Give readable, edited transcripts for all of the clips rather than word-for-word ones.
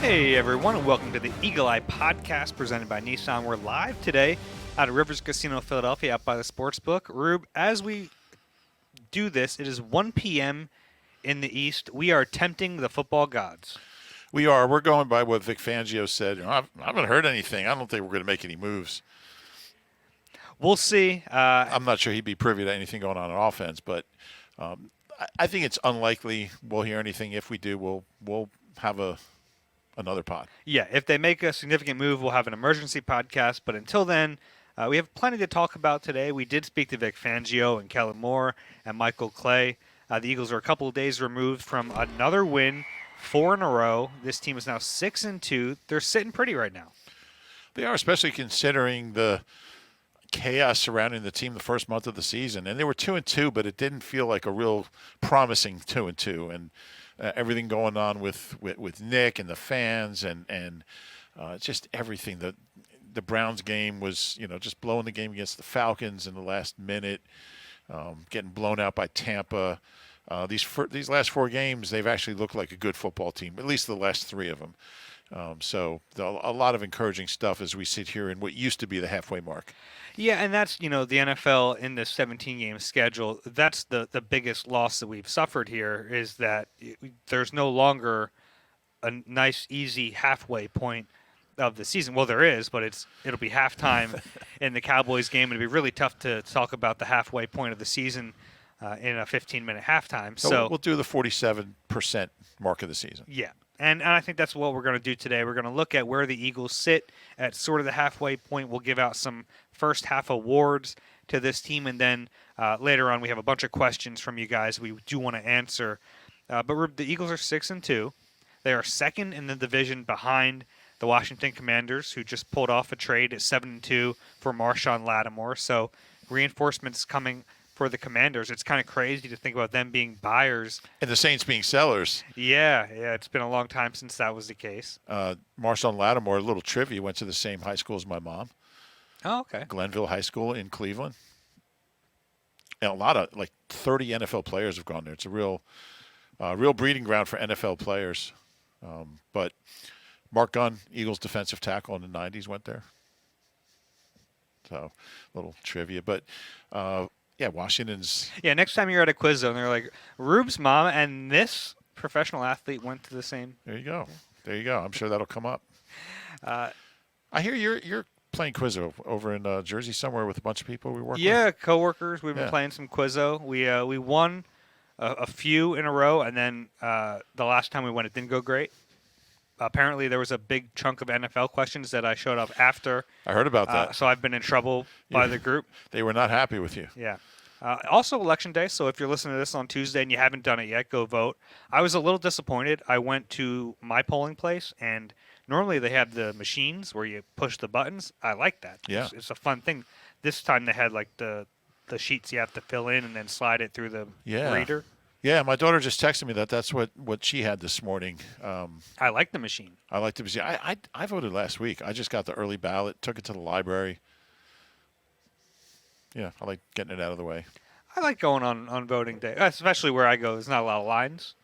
Hey everyone, and welcome to the Eagle Eye Podcast presented by Nissan. We're live today out of Rivers Casino, Philadelphia, out by the Sportsbook. Rube, as we do this, it is 1 p.m. in the East. We are tempting the football gods. We are. We're going by what Vic Fangio said. I haven't heard anything. I don't think we're going to make any moves. We'll see. I'm not sure he'd be privy to anything going on offense, but I think it's unlikely we'll hear anything. If we do, we'll have another pod. Yeah, if they make a significant move, we'll have an emergency podcast. But until then, we have plenty to talk about today. We did speak to Vic Fangio and Kellen Moore and Michael Clay. The Eagles are a couple of days removed from another win, 4 in a row. This team is now 6-2. They're sitting pretty right now. They are, especially considering the chaos surrounding the team the first month of the season. And they were 2-2, but it didn't feel like a real promising 2-2. And everything going on with Nick and the fans and just everything. The Browns game was, just blowing the game against the Falcons in the last minute, getting blown out by Tampa. These last 4 games, they've actually looked like a good football team, at least the last 3 of them. So a lot of encouraging stuff as we sit here in what used to be the halfway mark. Yeah, and that's, the NFL in this 17-game schedule, that's the biggest loss that we've suffered here is that there's no longer a nice, easy halfway point of the season. Well, there is, but it'll be halftime in the Cowboys game. It'll be really tough to talk about the halfway point of the season in a 15-minute halftime. So we'll do the 47% mark of the season. Yeah. And I think that's what we're going to do today. We're going to look at where the Eagles sit at sort of the halfway point. We'll give out some first half awards to this team, and then later on we have a bunch of questions from you guys we do want to answer. But the Eagles are 6-2. They are second in the division behind the Washington Commanders, who just pulled off a trade at 7-2 for Marshawn Lattimore. So reinforcements coming for the Commanders. It's kind of crazy to think about them being buyers. And the Saints being sellers. Yeah, it's been a long time since that was the case. Marshawn Lattimore, a little trivia, went to the same high school as my mom. Oh, okay. Glenville High School in Cleveland. And a lot of, 30 NFL players have gone there. It's a real breeding ground for NFL players. But Mark Gunn, Eagles defensive tackle in the 90s, went there. So, a little trivia. But, yeah, Washington's. Yeah, next time you're at a quiz zone, they're like, Rube's mom and this professional athlete went to the same. There you go. I'm sure that'll come up. I hear you're playing Quizzo over in Jersey somewhere with a bunch of people we work with. Yeah, coworkers. We've been playing some Quizzo. We won a few in a row, and then the last time we went, it didn't go great. Apparently, there was a big chunk of NFL questions that I showed up after. I heard about that. So I've been in trouble by the group. They were not happy with you. Yeah. Also, Election Day, so if you're listening to this on Tuesday and you haven't done it yet, go vote. I was a little disappointed. I went to my polling place, and normally they have the machines where you push the buttons. I like that. Yeah. It's a fun thing. This time they had, the sheets you have to fill in and then slide it through the reader. Yeah, my daughter just texted me that's what she had this morning. I like the machine. I like the machine. I voted last week. I just got the early ballot, took it to the library. Yeah, I like getting it out of the way. I like going on voting day, especially where I go. There's not a lot of lines.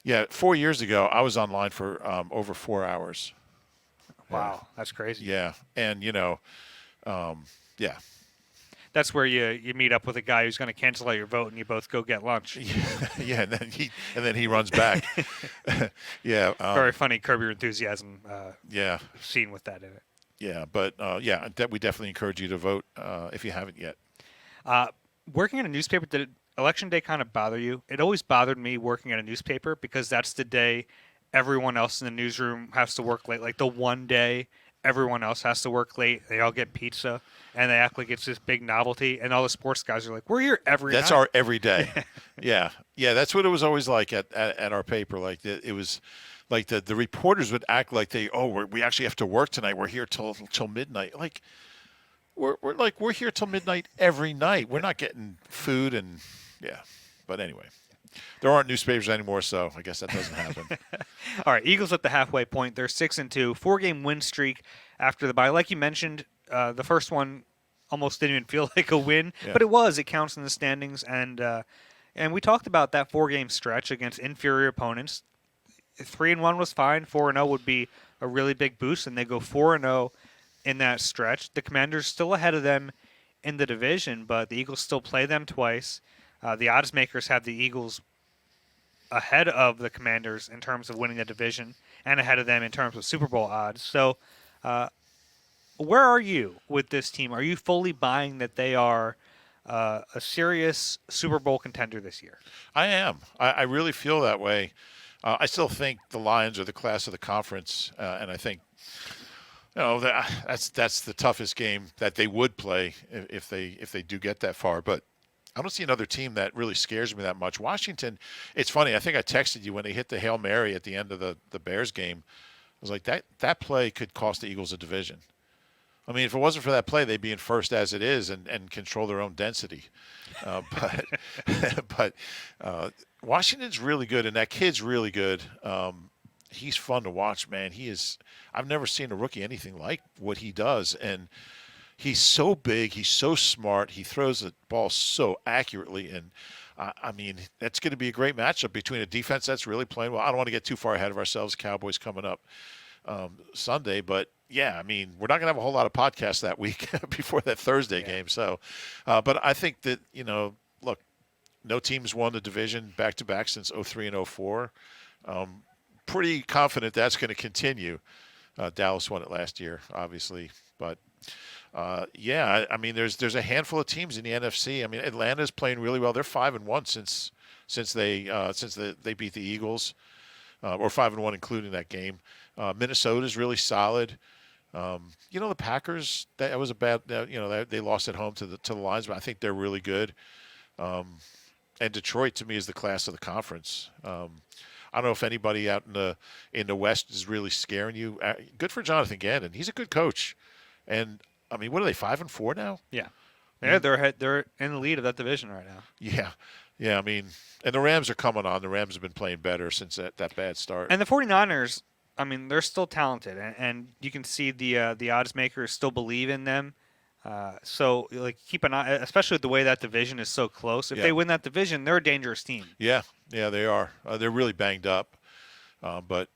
Yeah, 4 years ago, I was online for over 4 hours. Wow, that's crazy. Yeah, and, yeah. That's where you meet up with a guy who's going to cancel out your vote, and you both go get lunch. Yeah, and then he runs back. Yeah, very funny Curb Your Enthusiasm. Scene with that in it. Yeah, but we definitely encourage you to vote if you haven't yet. Working at a newspaper, did Election Day kind of bother you? It always bothered me working at a newspaper because that's the day everyone else in the newsroom has to work late. Like the one day everyone else has to work late. They all get pizza, and they act like it's this big novelty. And all the sports guys are like, "We're here every night." That's our every day. Yeah. That's what it was always like at our paper. Like it was, like the reporters would act like we actually have to work tonight. We're here till midnight. Like we're here till midnight every night. We're not getting food and But anyway. There aren't newspapers anymore, so I guess that doesn't happen. All right, Eagles at the halfway point. They're 6-2, 4-game win streak after the bye. Like you mentioned, the first one almost didn't even feel like a win, but it was. It counts in the standings, and we talked about that 4-game stretch against inferior opponents. 3-1 was fine. 4-0 would be a really big boost, and they go 4-0 in that stretch. The Commanders still ahead of them in the division, but the Eagles still play them twice. The odds makers have the Eagles ahead of the Commanders in terms of winning the division and ahead of them in terms of Super Bowl odds. So, where are you with this team? Are you fully buying that they are a serious Super Bowl contender this year? I am. I really feel that way. I still think the Lions are the class of the conference, and I think that's the toughest game that they would play if they do get that far. But I don't see another team that really scares me that much. Washington, it's funny. I think I texted you when they hit the Hail Mary at the end of the Bears game. I was like, that play could cost the Eagles a division. I mean, if it wasn't for that play, they'd be in first as it is and control their own density. But Washington's really good, and that kid's really good. He's fun to watch, man. I've never seen a rookie anything like what he does, and he's so big. He's so smart. He throws the ball so accurately, and I mean, that's going to be a great matchup between a defense that's really playing well. I don't want to get too far ahead of ourselves. Cowboys coming up Sunday, but yeah, I mean, we're not going to have a whole lot of podcasts that week before that Thursday game. So, but I think that, look, no team's won the division back-to-back since 03 and 04. Pretty confident that's going to continue. Dallas won it last year, obviously. But, yeah, I mean, there's a handful of teams in the NFC. I mean, Atlanta's playing really well. They're 5-1 since they beat the Eagles, or 5-1 including that game. Minnesota's really solid. The Packers, that was a bad, they lost at home to the Lions, but I think they're really good. And Detroit, to me, is the class of the conference. I don't know if anybody out in the West is really scaring you. Good for Jonathan Gannon. He's a good coach. And, I mean, what are they, 5-4 now? Yeah. Yeah, they're in the lead of that division right now. Yeah. Yeah, I mean, and the Rams are coming on. The Rams have been playing better since that bad start. And the 49ers, I mean, they're still talented, and you can see the odds makers still believe in them. So, keep an eye, especially with the way that division is so close. If they win that division, they're a dangerous team. Yeah, they are. They're really banged up, but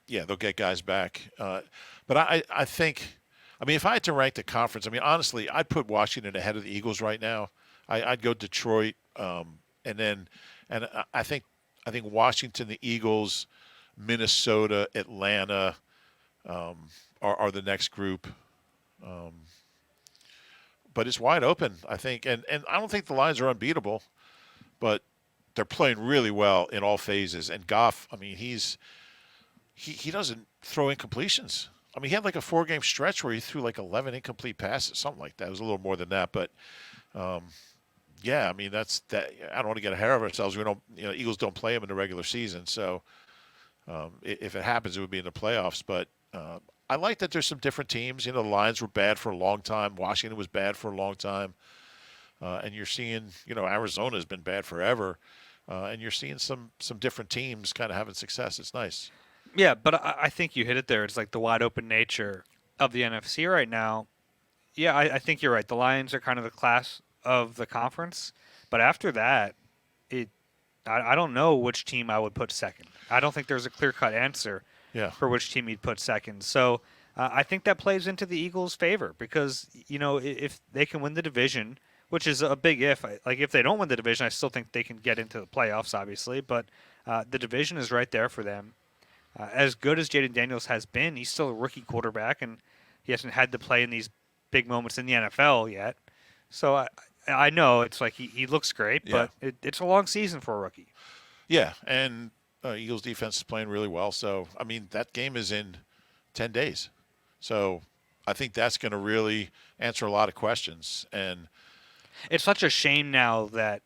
yeah, they'll get guys back. But I think, I mean, if I had to rank the conference, I mean, honestly, I'd put Washington ahead of the Eagles right now. I'd go Detroit, and I think Washington, the Eagles, Minnesota, Atlanta are the next group. But it's wide open, I think. And I don't think the Lions are unbeatable, but they're playing really well in all phases. And Goff, I mean, he doesn't throw incompletions. I mean, he had like a 4-game stretch where he threw like 11 incomplete passes, something like that. It was a little more than that. But, yeah, I mean, that's that. I don't want to get ahead of ourselves. We don't, Eagles don't play them in the regular season. So if it happens, it would be in the playoffs. But I like that there's some different teams. The Lions were bad for a long time. Washington was bad for a long time. And you're seeing, Arizona's been bad forever. And you're seeing some different teams kind of having success. It's nice. Yeah, but I think you hit it there. It's like the wide open nature of the NFC right now. Yeah, I think you're right. The Lions are kind of the class of the conference. But after that, I don't know which team I would put second. I don't think there's a clear-cut answer for which team you'd put second. So I think that plays into the Eagles' favor because, if they can win the division, which is a big if. Like, if they don't win the division, I still think they can get into the playoffs, obviously. But the division is right there for them. As good as Jaden Daniels has been, he's still a rookie quarterback, and he hasn't had to play in these big moments in the NFL yet. So I know it's like he looks great, but it's a long season for a rookie. Yeah, and Eagles defense is playing really well. So, I mean, that game is in 10 days. So I think that's going to really answer a lot of questions. And it's such a shame now that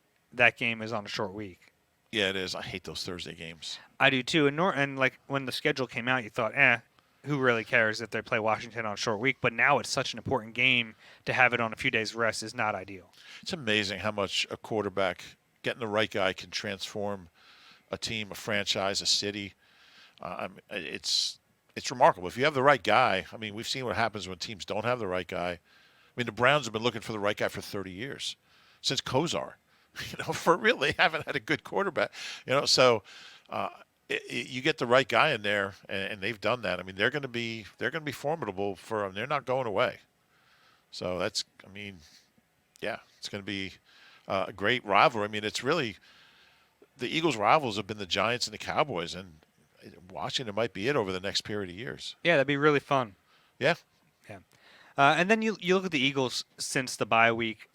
game is on a short week. Yeah, it is. I hate those Thursday games. I do too. And like when the schedule came out, you thought, who really cares if they play Washington on a short week? But now it's such an important game to have it on a few days rest is not ideal. It's amazing how much a quarterback, getting the right guy, can transform a team, a franchise, a city. It's remarkable. If you have the right guy, I mean, we've seen what happens when teams don't have the right guy. I mean, the Browns have been looking for the right guy for 30 years, since Kosar. For real, they haven't had a good quarterback. So you get the right guy in there, and they've done that. I mean, they're going to be formidable for them. They're not going away. So that's, I mean, yeah, it's going to be a great rivalry. I mean, it's really the Eagles' rivals have been the Giants and the Cowboys, and Washington might be it over the next period of years. Yeah, that'd be really fun. Yeah. Yeah. And then you look at the Eagles since the bye week.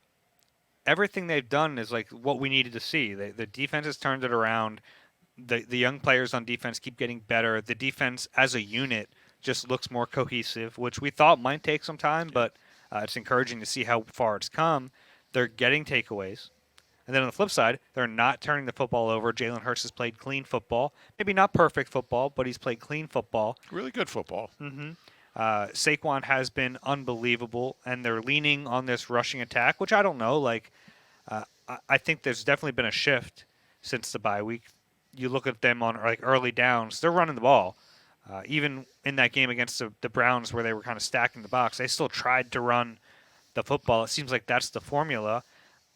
Everything they've done is like what we needed to see. The defense has turned it around. The young players on defense keep getting better. The defense as a unit just looks more cohesive, which we thought might take some time, but it's encouraging to see how far it's come. They're getting takeaways. And then on the flip side, they're not turning the football over. Jalen Hurts has played clean football. Maybe not perfect football, but he's played clean football. Really good football. Mm-hmm. Saquon has been unbelievable, and they're leaning on this rushing attack, which I don't know. Like, I think there's definitely been a shift since the bye week. You look at them on like early downs; they're running the ball. Even in that game against the Browns, where they were kind of stacking the box, they still tried to run the football. It seems like that's the formula.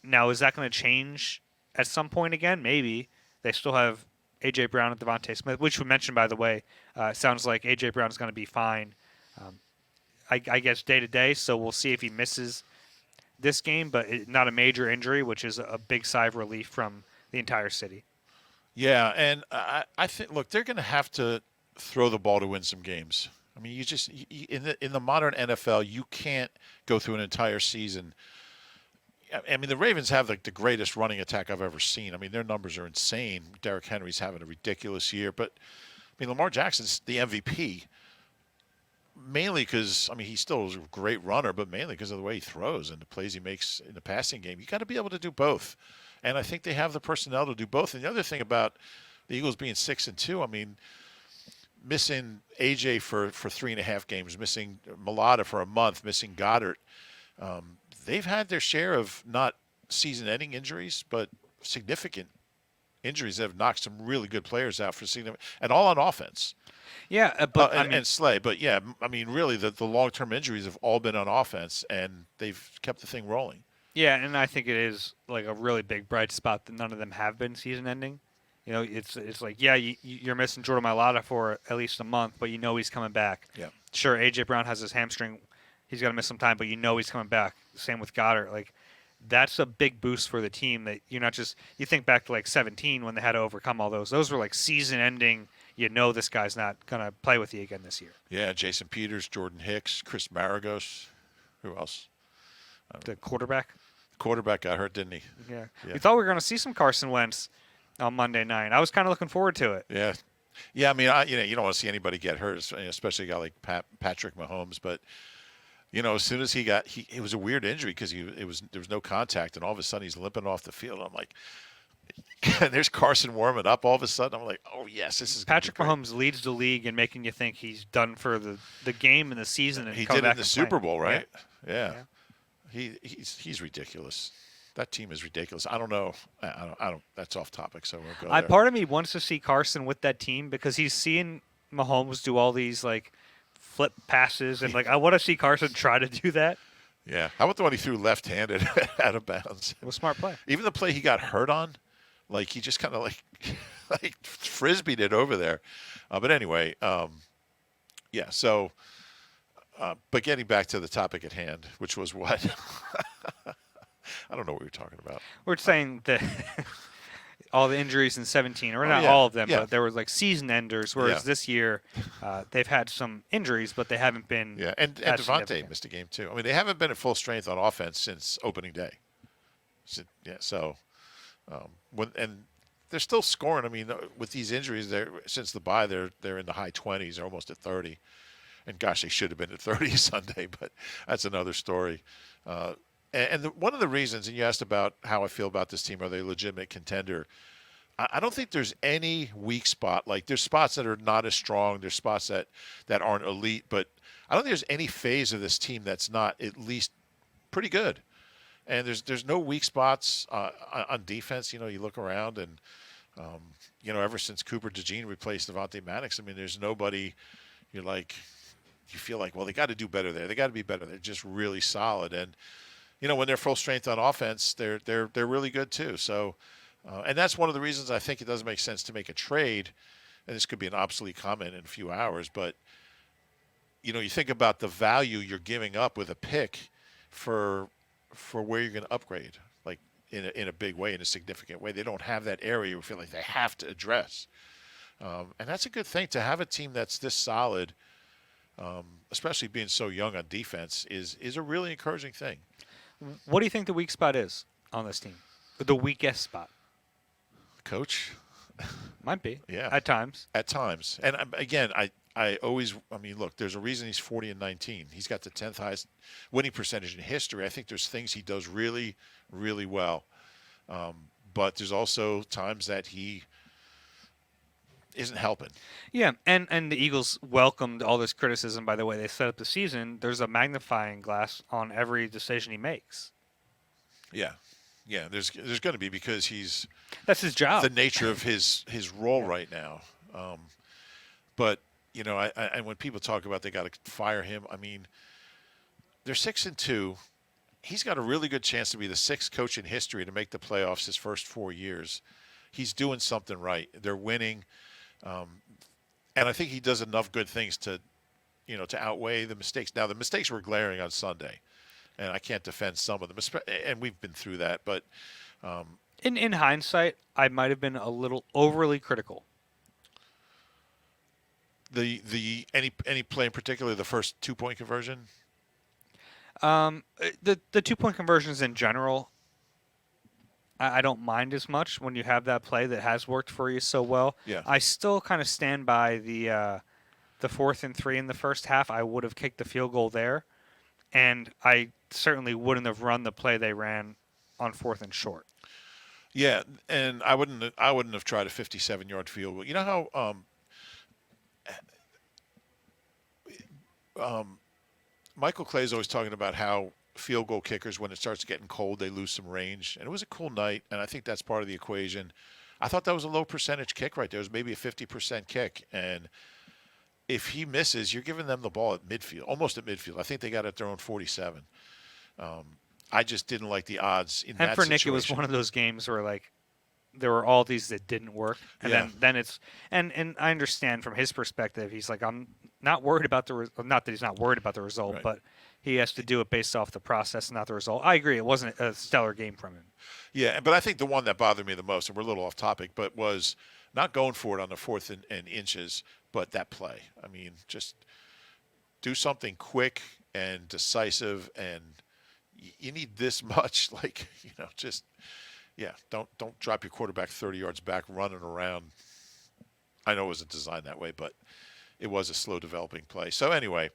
Now, is that going to change at some point again? Maybe. They still have A.J. Brown and Devontae Smith, which we mentioned, by the way. Sounds like A.J. Brown's going to be fine, I guess, day to day. So we'll see if he misses this game, but not a major injury, which is a big sigh of relief from the entire city. Yeah, and I think, look, they're going to have to throw the ball to win some games. I mean, in the modern NFL, you can't go through an entire season. I mean, the Ravens have the greatest running attack I've ever seen. I mean, their numbers are insane. Derrick Henry's having a ridiculous year. But, I mean, Lamar Jackson's the MVP, mainly because, I mean, he still is a great runner, but mainly because of the way he throws and the plays he makes in the passing game. You got to be able to do both. And I think they have the personnel to do both. And the other thing about the Eagles being 6-2, I mean, missing A.J. for 3.5 games, missing Mulata for a month, missing Goddard, they've had their share of not season-ending injuries, but significant injuries that have knocked some really good players out for significant, and all on offense. Yeah, but and Slay, but yeah, I mean, really, the long-term injuries have all been on offense, and they've kept the thing rolling. Yeah, and I think it is like a really big bright spot that none of them have been season-ending. You know, it's like, yeah, you're missing Jordan Mailata for at least a month, but you know he's coming back. Yeah. Sure, A.J. Brown has his hamstring. He's got to miss some time, but you know he's coming back. Same with Goddard. Like, that's a big boost for the team that you're not just – you think back to, like, 2017 when they had to overcome all those. Those were, like, season-ending. You know this guy's not going to play with you again this year. Yeah, Jason Peters, Jordan Hicks, Chris Maragos. Who else? The quarterback? The quarterback got hurt, didn't he? Yeah. We thought we were going to see some Carson Wentz on Monday night. I was kind of looking forward to it. Yeah. Yeah, I mean, you don't want to see anybody get hurt, especially a guy like Patrick Mahomes, but – you know, as soon as it was a weird injury because there was no contact, and all of a sudden he's limping off the field. I'm like, and there's Carson warming up. All of a sudden, I'm like, oh yes, this is Patrick Mahomes leads the league in making you think he's done for the game and the season. And he did it in the Super play. Bowl, right? Yeah. He's ridiculous. That team is ridiculous. I don't know. I don't. That's off topic, so we'll go there. Part of me wants to see Carson with that team because he's seeing Mahomes do all these like flip passes, and like I want to see Carson try to do that. Yeah. How about the one he threw left-handed out of bounds? It was a smart play. Even the play he got hurt on, like he just kind of like frisbeed it over there. But anyway, yeah. So, but getting back to the topic at hand, which was what? I don't know what we were talking about. We're saying that all the injuries in 2017, or not all of them, but there were like season enders, whereas this year they've had some injuries, but they haven't been. Yeah, and Devontae missed a game too. I mean, they haven't been at full strength on offense since opening day. So and they're still scoring. I mean, with these injuries, since the bye, they're in the high 20s, they're almost at 30. And gosh, they should have been at 30 Sunday, but that's another story. One of the reasons, and you asked about how I feel about this team, are they a legitimate contender? I don't think there's any weak spot. Like, there's spots that are not as strong. There's spots that aren't elite. But I don't think there's any phase of this team that's not at least pretty good. And there's no weak spots on defense. You know, you look around and, you know, ever since Cooper DeJean replaced Devontae Maddox, I mean, there's nobody you feel like, well, they got to do better there. They got to be better. They're just really solid. And, you know, when they're full strength on offense, they're really good too. So, and that's one of the reasons I think it doesn't make sense to make a trade and this could be an obsolete comment in a few hours, but you think about the value you're giving up with a pick for where you're going to upgrade, like in a big way, in a significant way. They don't have that area we feel like they have to address, and that's a good thing to have a team that's this solid, especially being so young on defense, is a really encouraging thing. What do you think the weak spot is on this team? The weakest spot? Coach. Might be. Yeah. At times. At times. And again, look, there's a reason he's 40-19. He's got the 10th highest winning percentage in history. I think there's things he does really, really well. But there's also times that he isn't helping. Yeah, and the Eagles welcomed all this criticism by the way they set up the season. There's a magnifying glass on every decision he makes. Yeah. Yeah, there's going to be, because that's his job. The nature of his role right now. But and when people talk about they got to fire him, I mean, they're 6-2. He's got a really good chance to be the 6th coach in history to make the playoffs his first 4 years. He's doing something right. They're winning, and I think he does enough good things to outweigh the mistakes. Now the mistakes were glaring on Sunday, and I can't defend some of them, and we've been through that. But in hindsight, I might have been a little overly critical. Any play in particular, the first 2-point conversion? The 2-point conversions in general, I don't mind as much when you have that play that has worked for you so well. Yeah. I still kind of stand by the 4th and 3 in the first half. I would have kicked the field goal there, and I certainly wouldn't have run the play they ran on 4th and short. Yeah, and I wouldn't have tried a 57-yard field goal. You know how Michael Clay is always talking about how field goal kickers, when it starts getting cold, they lose some range. And it was a cool night, and I think that's part of the equation. I thought that was a low percentage kick right there. It was maybe a 50% kick. And if he misses, you're giving them the ball at midfield, almost at midfield. I think they got it at their own 47. I just didn't like the odds in that situation. And for Nick, it was one of those games where, like, there were all these that didn't work. And then it's – and I understand from his perspective, he's like, I'm not worried about the – not that he's not worried about the result, right. But he has to do it based off the process, not the result. I agree. It wasn't a stellar game from him. Yeah, but I think the one that bothered me the most, and we're a little off topic, but was not going for it on the 4th and inches, but that play. I mean, just do something quick and decisive, and you need this much, like, just – yeah, don't drop your quarterback 30 yards back running around. I know it wasn't designed that way, but it was a slow developing play. So anyway,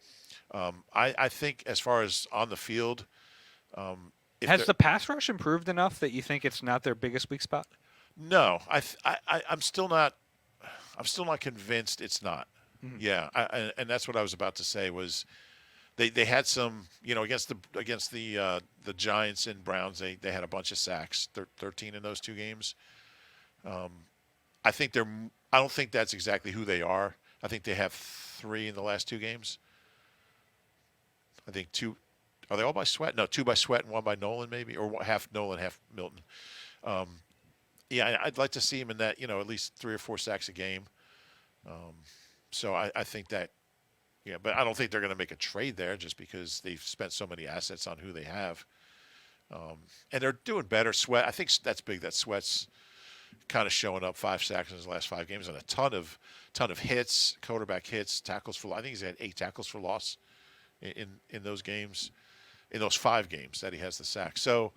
I think as far as on the field, has the pass rush improved enough that you think it's not their biggest weak spot? No, I'm still not convinced it's not. Mm-hmm. Yeah, and that's what I was about to say was. They had some, against the Giants and Browns, they had a bunch of sacks, 13 in those 2 games. I don't think that's exactly who they are. I think they have 3 in the last 2 games. I think 2. Are they all by Sweat? No, 2 by Sweat and 1 by Nolan, maybe, or half Nolan, half Milton. Yeah, I'd like to see him in that, at least 3 or 4 sacks a game. So I think that. Yeah, but I don't think they're going to make a trade there just because they've spent so many assets on who they have. And they're doing better. Sweat, I think that's big that Sweat's kind of showing up, 5 sacks in his last 5 games and a ton of hits, quarterback hits, tackles for loss. I think he's had 8 tackles for loss in those games, in those 5 games that he has the sack. So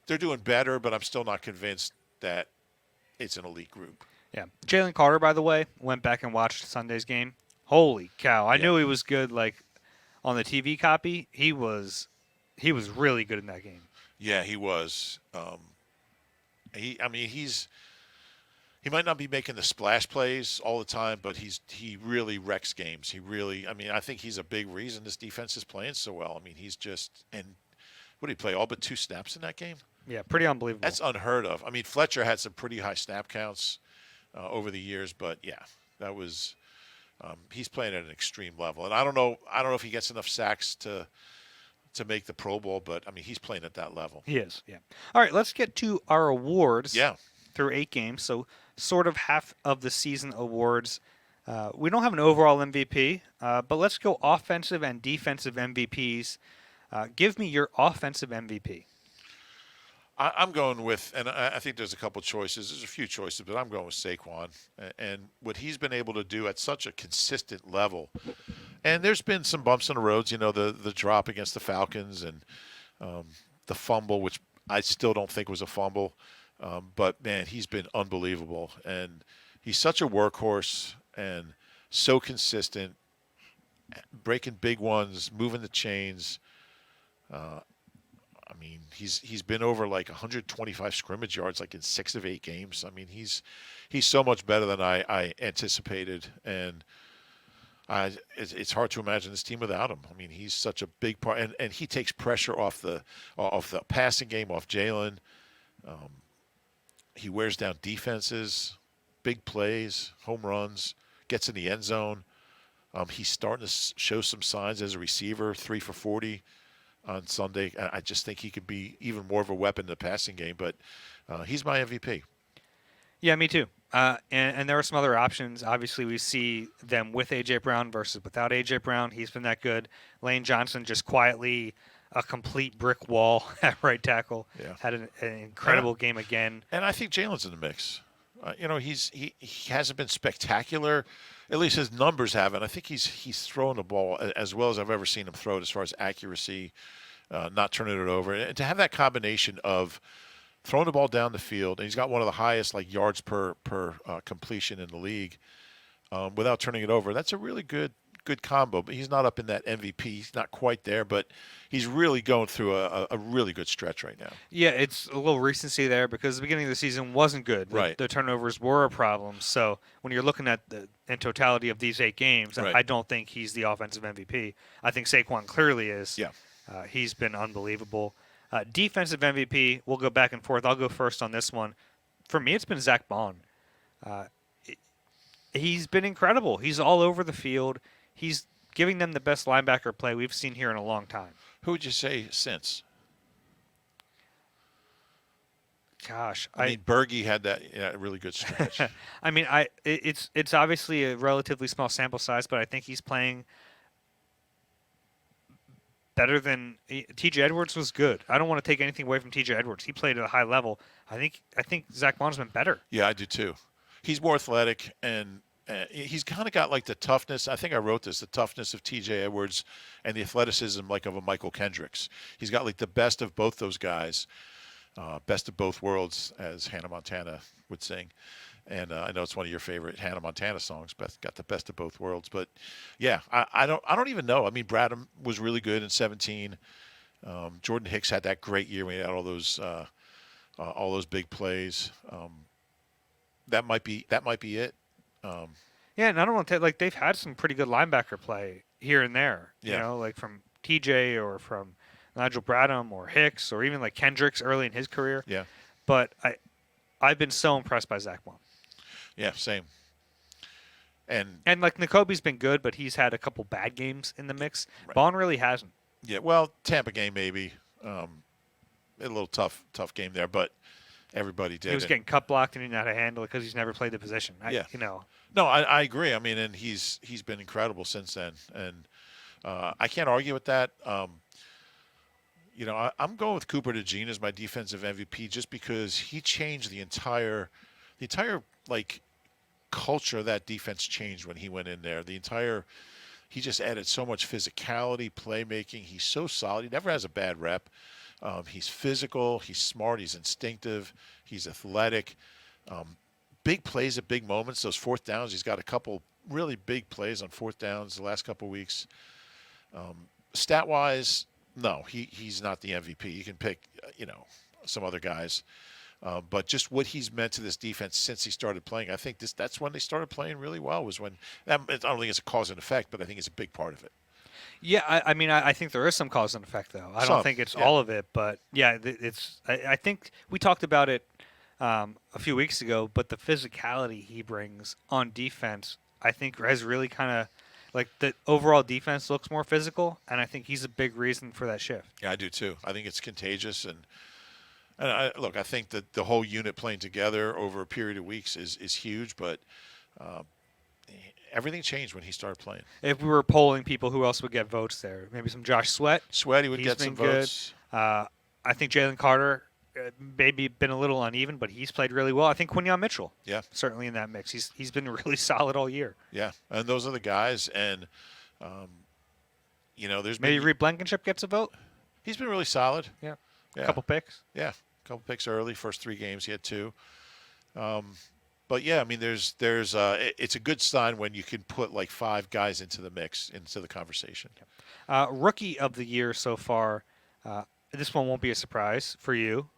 they're doing better, but I'm still not convinced that it's an elite group. Yeah. Jalen Carter, by the way, went back and watched Sunday's game. Holy cow. I knew he was good, like, on the TV copy. He was really good in that game. Yeah, he was. He might not be making the splash plays all the time, but he really wrecks games. I think he's a big reason this defense is playing so well. I mean, he's just – and what did he play, all but 2 snaps in that game? Yeah, pretty unbelievable. That's unheard of. I mean, Fletcher had some pretty high snap counts over the years, but, yeah, that was – he's playing at an extreme level, and I don't know if he gets enough sacks to make the Pro Bowl, but I mean he's playing at that level. He is, yeah. All right, let's get to our awards. Yeah. Through 8 games. So sort of half of the season awards. We don't have an overall MVP, but let's go offensive and defensive MVPs. Give me your offensive MVP. I'm going with, and I think there's a couple choices. There's a few choices, but I'm going with Saquon. And what he's been able to do at such a consistent level. And there's been some bumps in the roads, the drop against the Falcons and the fumble, which I still don't think was a fumble. But, man, he's been unbelievable. And he's such a workhorse and so consistent, breaking big ones, moving the chains. I mean, he's been over like 125 scrimmage yards, like in 6 of 8 games. I mean, he's so much better than I anticipated, and it's hard to imagine this team without him. I mean, he's such a big part, and he takes pressure off the passing game, off Jalen. He wears down defenses, big plays, home runs, gets in the end zone. He's starting to show some signs as a receiver, 3 for 40. On Sunday. I just think he could be even more of a weapon in the passing game, but he's my MVP. Yeah, me too. And there are some other options. Obviously, we see them with A.J. Brown versus without A.J. Brown. He's been that good. Lane Johnson just quietly a complete brick wall at right tackle. Yeah. Had an incredible game again. And I think Jalen's in the mix. He hasn't been spectacular. At least his numbers haven't. I think he's throwing the ball as well as I've ever seen him throw it as far as accuracy, not turning it over. And to have that combination of throwing the ball down the field, and he's got one of the highest yards per completion in the league without turning it over. That's a really good combo. But he's not up in that MVP. He's not quite there, but he's really going through a really good stretch right now. Yeah, it's a little recency there because the beginning of the season wasn't good. Right. The turnovers were a problem. So when you're looking at in totality of these 8 games, right. I don't think he's the offensive MVP. I think Saquon clearly is. Yeah. He's been unbelievable. Defensive MVP, we'll go back and forth. I'll go first on this one. For me, it's been Zach Bond. He's been incredible. He's all over the field. He's giving them the best linebacker play we've seen here in a long time. Who would you say since? Gosh, I mean, Berge had that really good stretch. I mean, it's obviously a relatively small sample size, but I think he's playing better than T.J. Edwards was good. I don't want to take anything away from T.J. Edwards. He played at a high level. I think Zach Bond's been better. Yeah, I do too. He's more athletic, and he's kind of got like the toughness. I think I wrote this: the toughness of T.J. Edwards and the athleticism like of a Michael Kendricks. He's got like the best of both those guys. Best of both worlds, as Hannah Montana would sing. And I know it's one of your favorite Hannah Montana songs, got the best of both worlds. But yeah, I don't even know. I mean, Bradham was really good in 17. Jordan Hicks had that great year when he had all those big plays. That might be it. Yeah, and I don't want to take, they've had some pretty good linebacker play here and there. Yeah. Like from TJ or from Nigel Bradham or Hicks or even like Kendricks early in his career. Yeah. But I've been so impressed by Zach Bond. Yeah, same. And like N'Kobe's been good, but he's had a couple bad games in the mix. Right. Bond really hasn't. Yeah, well, Tampa game maybe. A little tough game there, but everybody did. He was getting cut blocked and he didn't know how to handle it because he's never played the position. Yeah. No, I agree. I mean, and he's been incredible since then, and I can't argue with that. I'm going with Cooper DeJean as my defensive MVP just because he changed the entire culture of that defense changed when he went in there. He just added so much physicality, playmaking. He's so solid. He never has a bad rep. He's physical. He's smart. He's instinctive. He's athletic. Big plays at big moments. Those fourth downs. He's got a couple really big plays on fourth downs the last couple of weeks. Stat-wise, no, he's not the MVP. You can pick, some other guys. But just what he's meant to this defense since he started playing, I think that's when they started playing really well was when – I don't think it's a cause and effect, but I think it's a big part of it. Yeah, I think there is some cause and effect, though. I don't think it's all of it, but yeah, I think we talked about it a few weeks ago, but the physicality he brings on defense, I think, has really kind of like the overall defense looks more physical, and I think he's a big reason for that shift. Yeah, I do too. I think it's contagious, and And I think that the whole unit playing together over a period of weeks is huge, but uh, everything changed when he started playing. If we were polling people, who else would get votes there? Maybe some Josh Sweat. Sweaty would He's get been some good. votes. I think Jalen Carter maybe been a little uneven, but he's played really well. I think Quinyon Mitchell, Yeah, certainly in that mix. He's been really solid all year. yeah, and those are the guys. And there's Maybe been Reed Blankenship gets a vote. he's been really solid. Yeah, Yeah, a couple picks. yeah, a couple picks early. First 3 games he had 2. But yeah, I mean, it's a good sign when you can put like 5 guys into the mix, into the conversation. Rookie of the year so far. This one won't be a surprise for you.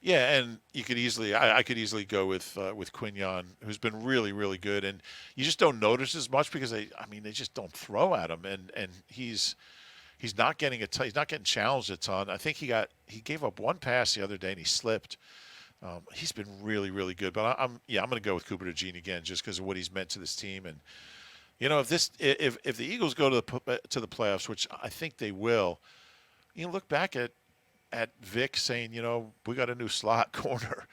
Yeah, and you could easily, I could easily go with Quinyon, who's been really, really good, and you just don't notice as much because they just don't throw at him, and he's not getting he's not getting challenged a ton. I think he gave up 1 pass the other day and he slipped. He's been really, really good, but I'm going to go with Cooper DeJean again just because of what he's meant to this team, and if the Eagles go to the playoffs, which I think they will, look back at Vic saying, we got a new slot corner.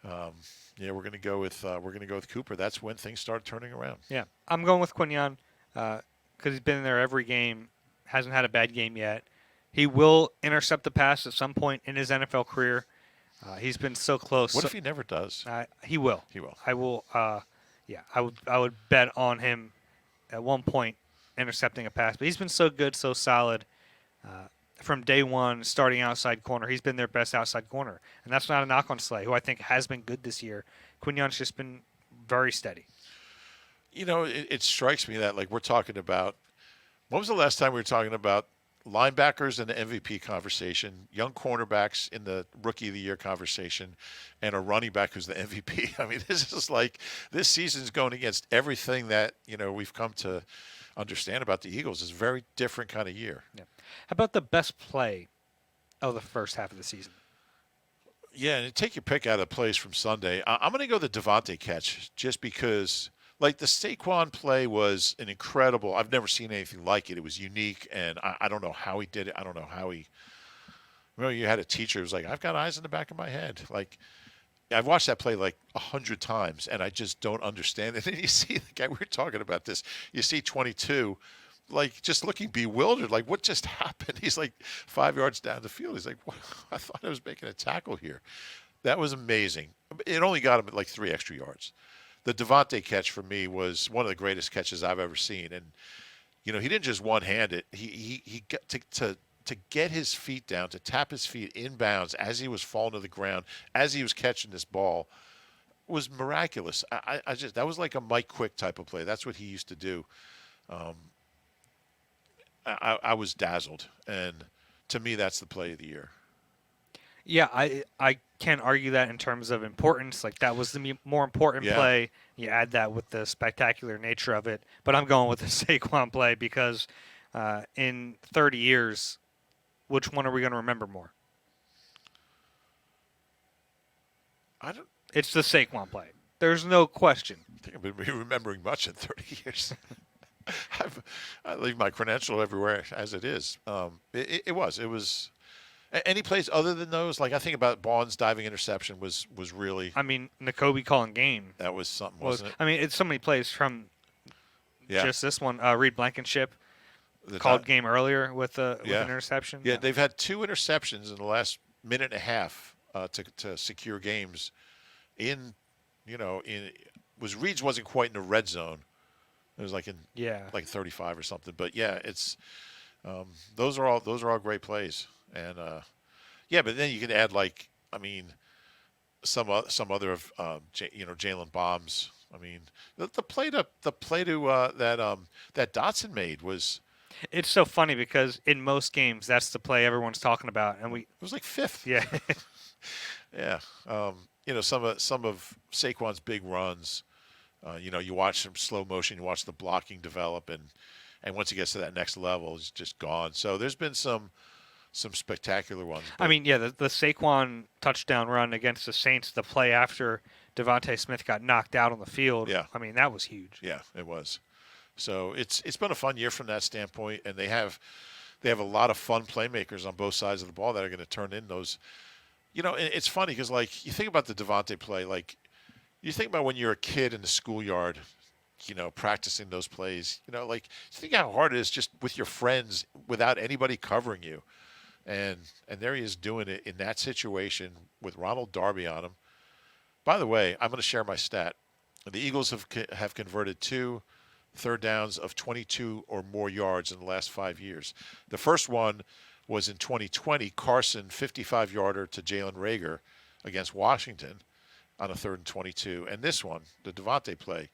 We're going to go with Cooper. That's when things start turning around. Yeah, I'm going with Quinyon because he's been there every game. Hasn't had a bad game yet. He will intercept the pass at some point in his NFL career. He's been so close. What if he never does? He will. He will. I will. I would bet on him at one point intercepting a pass. But he's been so good, so solid. From day one, starting outside corner, he's been their best outside corner. And that's not a knock on Slay, who I think has been good this year. Quinyon's just been very steady. It strikes me that, like, we're talking about, when was the last time we were talking about linebackers in the MVP conversation, young cornerbacks in the Rookie of the Year conversation, and a running back who's the MVP? I mean, this season's going against everything that, we've come to understand about the Eagles. It's a very different kind of year. Yeah. How about the best play of the first half of the season? Yeah, and take your pick out of plays from Sunday. I'm going to go the Devontae catch just because, like, the Saquon play was an incredible – I've never seen anything like it. It was unique, and I don't know how he did it. I don't know how he – remember you had a teacher who was like, I've got eyes in the back of my head. Like, I've watched that play like 100 times, and I just don't understand it. And then you see the guy – we were talking about this. You see 22 – like, just looking bewildered, like, what just happened? He's like 5 yards down the field. He's like, what? I thought I was making a tackle here. That was amazing. It only got him at like 3 extra yards. The Devontae catch for me was one of the greatest catches I've ever seen. And, he didn't just one-hand it. He got to get his feet down, to tap his feet inbounds as he was falling to the ground, as he was catching this ball, was miraculous. That was like a Mike Quick type of play. That's what he used to do. I was dazzled, and to me, that's the play of the year. Yeah, I can't argue that in terms of importance. Like, that was the more important play. You add that with the spectacular nature of it. But I'm going with the Saquon play because in 30 years, which one are we going to remember more? It's the Saquon play. There's no question. I think I'm going to be remembering much in 30 years. I leave my credential everywhere as it is. It was. Any plays other than those, like I think about Bond's diving interception was really. I mean, N'Kobe calling game. That was something, wasn't it? I mean, it's so many plays from just this one. Reed Blankenship called game earlier with an interception. Yeah, they've had 2 interceptions in the last minute and a half to secure games. Reed's wasn't quite in the red zone. It was like like 35 or something. But yeah, it's those are all great plays. And but then you can add some other of Jalen Bombs. I mean, the play to that Dotson made was. It's so funny because in most games that's the play everyone's talking about, and it was like 5th. Yeah. Yeah. Some of Saquon's big runs. You watch some slow motion, you watch the blocking develop, and once he gets to that next level, he's just gone. So there's been some spectacular ones. I mean, the Saquon touchdown run against the Saints, the play after Devontae Smith got knocked out on the field. Yeah. I mean, that was huge. Yeah, it was. So it's been a fun year from that standpoint, and they have a lot of fun playmakers on both sides of the ball that are going to turn in those It's funny because, like, you think about the Devontae play. Like, you think about when you're a kid in the schoolyard, practicing those plays. Like, think how hard it is just with your friends without anybody covering you. And there he is doing it in that situation with Ronald Darby on him. By the way, I'm going to share my stat. The Eagles have converted 2 third downs of 22 or more yards in the last 5 years. The first one was in 2020, Carson 55-yarder to Jalen Reagor against Washington on a 3rd and 22. And this one, the Devontae play,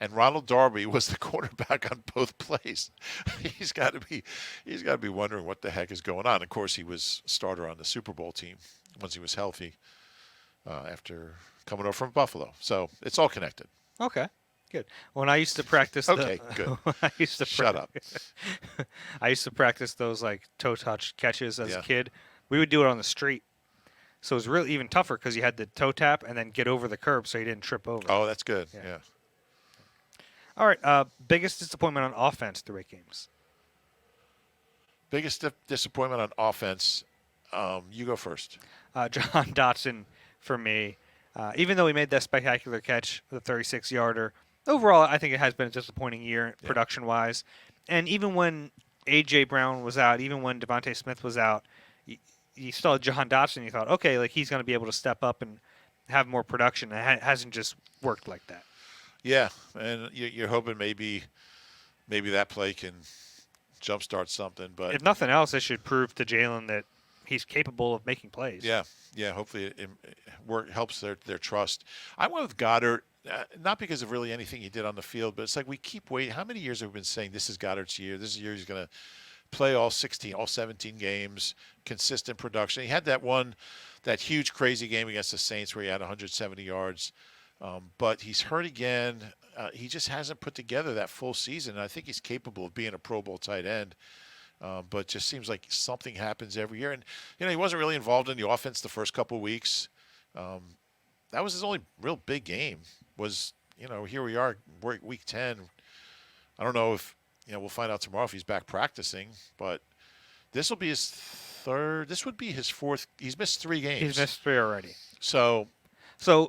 and Ronald Darby was the quarterback on both plays. He's got to be wondering what the heck is going on. Of course, he was starter on the Super Bowl team once he was healthy after coming over from Buffalo. So it's all connected. Okay, good. When I used to practice, Okay, good. Shut up. I used to practice those like toe touch catches as Yeah. a kid. We would do it on the street, so it was really even tougher because you had to toe tap and then get over the curb so you didn't trip over. Oh, that's good. Yeah. Yeah. All right. Biggest disappointment on offense through 8 games. Biggest disappointment on offense. You go first. John Dotson for me. Even though he made that spectacular catch, the 36-yarder, overall I think it has been a disappointing year production-wise. And even when A.J. Brown was out, even when Devontae Smith was out, you still had John Dotson and you thought, okay, like he's going to be able to step up and have more production. It hasn't just worked like that. Yeah, and you're hoping maybe that play can jumpstart something. But If nothing else, it should prove to Jalen that he's capable of making plays. yeah. Hopefully it helps their trust. I went with Goddard, not because of really anything he did on the field, but it's like we keep waiting. How many years have we been saying this is Goddard's year? This is the year he's going to play all 17 games, consistent production. He had that huge crazy game against the Saints where he had 170 yards. But he's hurt again. He just hasn't put together that full season. And I think he's capable of being a Pro Bowl tight end. But just seems like something happens every year. And, he wasn't really involved in the offense the first couple of weeks. That was his only real big game was, here we are, we're at week 10. I don't know if, we'll find out tomorrow if he's back practicing. But this will be his third. This would be his fourth. He's missed 3 games. He's missed 3 already. So,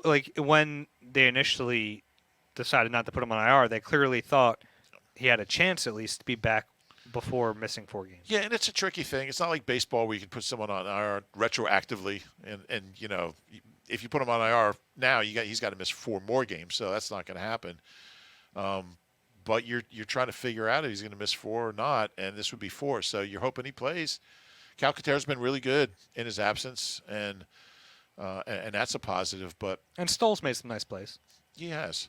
like, when they initially decided not to put him on IR, they clearly thought he had a chance at least to be back before missing 4 games. Yeah, and it's a tricky thing. It's not like baseball where you can put someone on IR retroactively, and if you put him on IR now, he's got to miss 4 more games, so that's not going to happen. But you're trying to figure out if he's going to miss 4 or not, and this would be 4, so you're hoping he plays. Calcaterra's been really good in his absence, and that's a positive. And Stoll's made some nice plays. He has,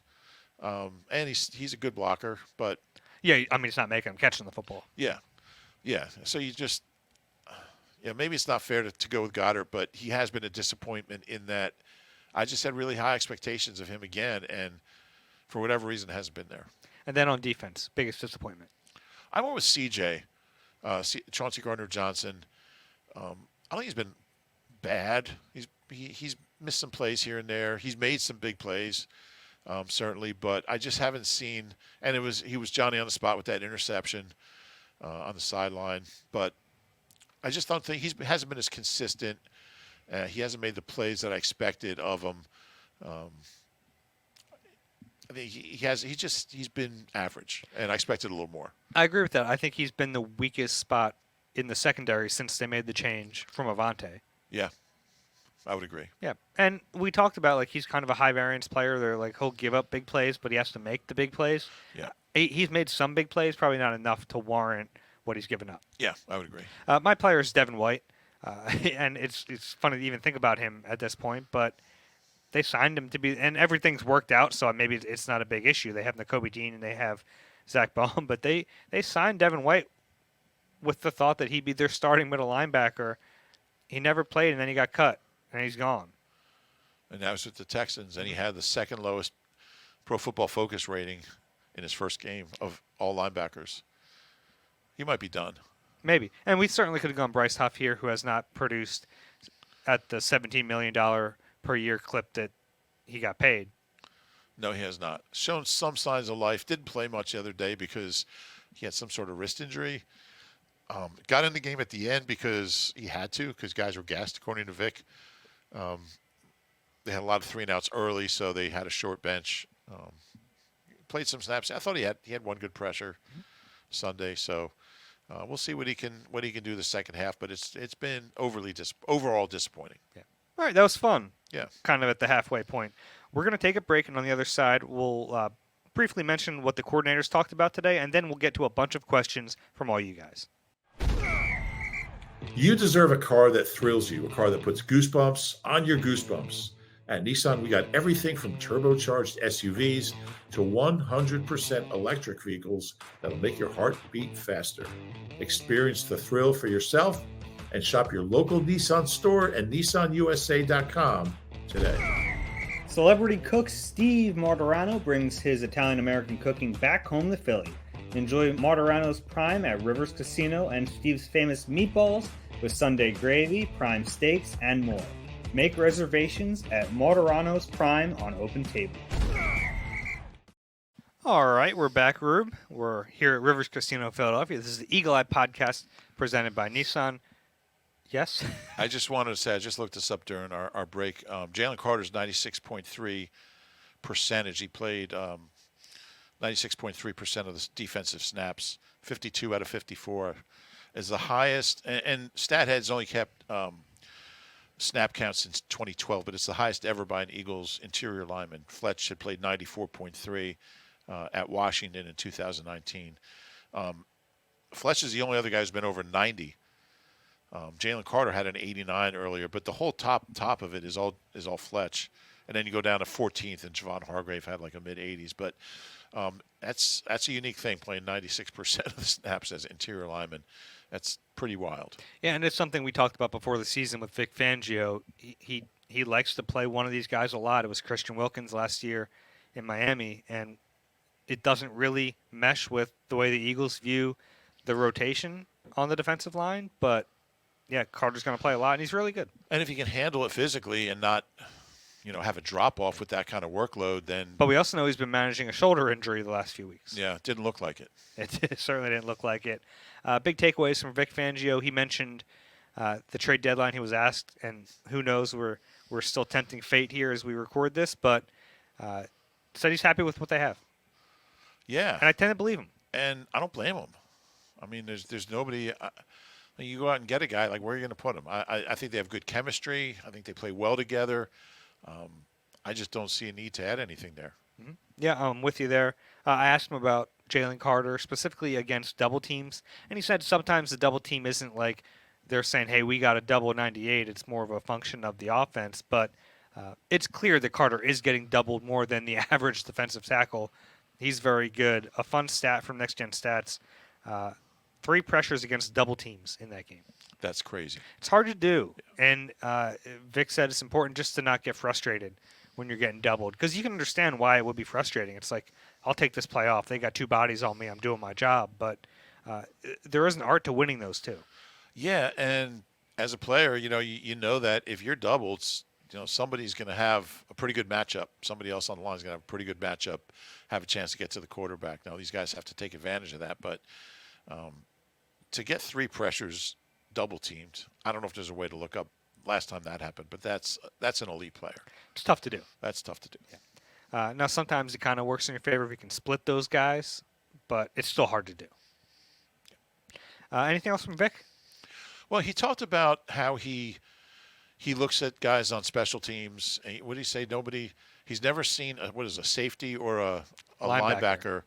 and he's a good blocker. But yeah, I mean, it's not making him catching the football. Yeah. So you just, maybe it's not fair to go with Goddard, but he has been a disappointment in that I just had really high expectations of him again, and for whatever reason, hasn't been there. And then on defense, biggest disappointment. I went with CJ, Chauncey Gardner-Johnson. I don't think he's been bad. He's missed some plays here and there. He's made some big plays, certainly, but I just haven't seen. And he was Johnny on the spot with that interception on the sideline. But I just don't think he hasn't been as consistent. He hasn't made the plays that I expected of him. I think he's been average, and I expected a little more. I agree with that. I think he's been the weakest spot in the secondary since they made the change from Avante. Yeah, I would agree. Yeah, and we talked about like he's kind of a high variance player. They're like he'll give up big plays, but he has to make the big plays. Yeah, he's made some big plays, probably not enough to warrant what he's given up. Yeah, I would agree. My player is Devin White, and it's funny to even think about him at this point, but they signed him to be, and everything's worked out, so maybe it's not a big issue. They have Nakobe Dean and they have Zach Baum, but they signed Devin White with the thought that he'd be their starting middle linebacker. He never played, and then he got cut, and he's gone. And that was with the Texans, and he had the second lowest Pro Football Focus rating in his first game of all linebackers. He might be done. Maybe. And we certainly could have gone Bryce Huff here, who has not produced at the $17 million per year clip that he got paid. No, he has not. Shown some signs of life. Didn't play much the other day because he had some sort of wrist injury. Got in the game at the end because he had to, because guys were gassed, according to Vic. They had a lot of 3-and-outs early, so they had a short bench. Played some snaps. I thought he had one good pressure Sunday, so we'll see what he can do the second half. But it's been overall disappointing. Yeah. All right, that was fun. Yeah. Kind of at the halfway point. We're going to take a break, and on the other side, we'll briefly mention what the coordinators talked about today, and then we'll get to a bunch of questions from all you guys. You deserve a car that thrills you, a car that puts goosebumps on your goosebumps. At Nissan, we got everything from turbocharged SUVs to 100% electric vehicles that'll make your heart beat faster. Experience the thrill for yourself and shop your local Nissan store at nissanusa.com today. Celebrity cook Steve Martorano brings his Italian-American cooking back home to Philly. Enjoy Martorano's Prime at Rivers Casino and Steve's famous meatballs with Sunday gravy, prime steaks, and more. Make reservations at Martorano's Prime on Open Table. All right, we're back, Rube. We're here at Rivers Casino, Philadelphia. This is the Eagle Eye Podcast presented by Nissan. Yes? I just wanted to say, I just looked this up during our break. Jalen Carter's 96.3 percentage. He played 96.3% of the defensive snaps, 52 out of 54 is the highest. And StatHead's only kept snap count since 2012, but it's the highest ever by an Eagles interior lineman. Fletch had played 94.3 at Washington in 2019. Fletch is the only other guy who's been over 90. Jalen Carter had an 89 earlier, but the whole top of it is all Fletch. And then you go down to 14th, and Javon Hargrave had like a mid-80s. But that's a unique thing, playing 96% of the snaps as interior lineman. That's pretty wild. Yeah, and it's something we talked about before the season with Vic Fangio. He likes to play one of these guys a lot. It was Christian Wilkins last year in Miami, and it doesn't really mesh with the way the Eagles view the rotation on the defensive line. But, yeah, Carter's going to play a lot, and he's really good. And if he can handle it physically and not – have a drop-off with that kind of workload, then... But we also know he's been managing a shoulder injury the last few weeks. Yeah, it didn't look like it. It certainly didn't look like it. Big takeaways from Vic Fangio. He mentioned the trade deadline. He was asked, and who knows, we're still tempting fate here as we record this, but said he's happy with what they have. Yeah. And I tend to believe him. And I don't blame him. I mean, there's nobody... you go out and get a guy, like, where are you going to put him? I think they have good chemistry. I think they play well together. I just don't see a need to add anything there. Mm-hmm. Yeah, I'm with you there. I asked him about Jalen Carter, specifically against double teams, and he said sometimes the double team isn't like they're saying, hey, we got a double 98. It's more of a function of the offense, but it's clear that Carter is getting doubled more than the average defensive tackle. He's very good. A fun stat from Next Gen Stats, 3 pressures against double teams in that game. That's crazy. It's hard to do. And Vic said it's important just to not get frustrated when you're getting doubled. Because you can understand why it would be frustrating. It's like, I'll take this play off. They got 2 bodies on me. I'm doing my job. But there is an art to winning those too. Yeah, and as a player, you know that if you're doubled, somebody's going to have a pretty good matchup. Somebody else on the line is going to have a pretty good matchup, have a chance to get to the quarterback. Now, these guys have to take advantage of that. But to get 3 pressures double teamed. I don't know if there's a way to look up last time that happened, but that's an elite player. It's tough to do. That's tough to do. Yeah. Now, sometimes it kind of works in your favor if you can split those guys, but it's still hard to do. Anything else from Vic? Well, he talked about how he looks at guys on special teams. What did he say? He's never seen a safety or a linebacker